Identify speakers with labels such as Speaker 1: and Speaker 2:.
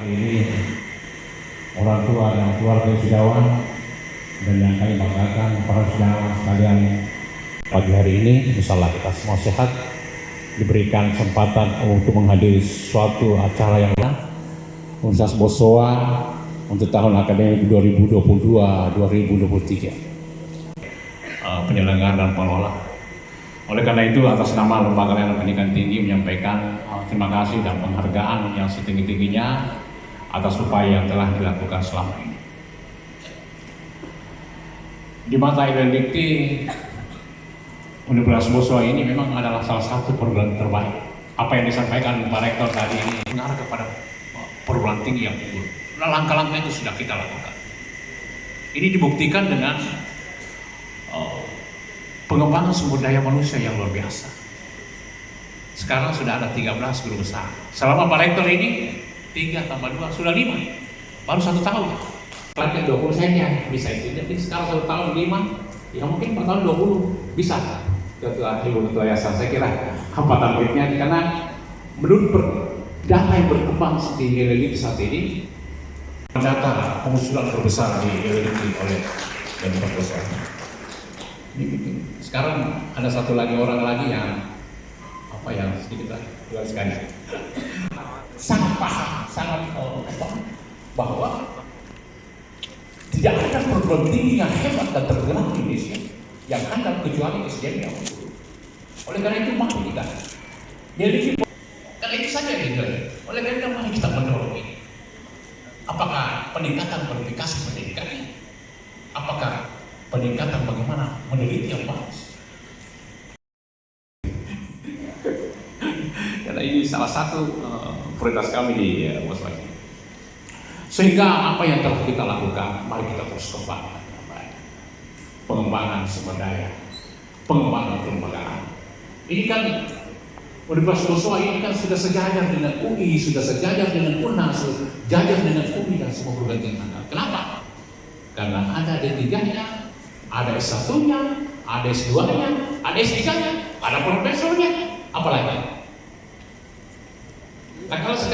Speaker 1: ini orang tua dan keluarga wisudawan dan yang kami banggakan para wisudawan sekalian, pagi hari ini insyaallah kita semua sehat, diberikan kesempatan untuk menghadiri suatu acara yang Universitas Bosowa untuk tahun akademik 2022-2023 penyelenggaraan dan pengelola. Oleh karena itu, atas nama Lembaga Layanan Pendidikan Tinggi menyampaikan terima kasih dan penghargaan yang setinggi-tingginya atas upaya yang telah dilakukan selama ini. Di mata Ilmu Dikti, Universitas Bosowa ini memang adalah salah satu perguruan terbaik. Apa yang disampaikan Pak Rektor tadi ini mengarah kepada perguruan tinggi yang unggul. Langkah-langkah itu sudah kita lakukan. Ini dibuktikan dengan pengembangan sumber daya manusia yang luar biasa. Sekarang sudah ada 13 guru besar. Selama Pak Rektor ini 3 tambah 2 sudah 5. Baru 1 tahun. Lagi 20 saja bisa itu. Jadi sekarang 1 tahun 5, ya mungkin 4 tahun 20 bisa. Ketua Ibu Ketua Yayasan, saya kira hambatan berikutnya karena menurut data yang berkembang di LLI saat ini, data pengusulan terbesar di LLI oleh Universitas Bosowa. Sekarang ada satu lagi orang lagi yang sedikit luar sekali sangat paham, sangat bahwa tidak ada perguruan tinggi yang hebat dan terkenal di Indonesia yang handal kecuali SDM yang unggul. Oleh karena itu mari kita karena itu saja gitu. Oleh karena itu mari kita mendorong ini. Apakah peningkatan kualifikasi pendidikan ini? Apakah peningkatan bagaimana meneliti yang bagus? Karena ini salah satu prioritas kami di Bosowa. Sehingga apa yang telah kita lakukan, mari kita terus kembangkan. Pengembangan sumber daya, pengembangan kelembagaan. Ini kan Universitas Bosowa ini kan sudah sejajar dengan UI, sudah sejajar dengan UNAS, sejajar dengan UI dan semua perguruan tinggi. Kenapa? Karena ada D3-nya, ada S1-nya, ada S2-nya, ada S3-nya, ada profesornya, apalagi. Nah kalau sekarang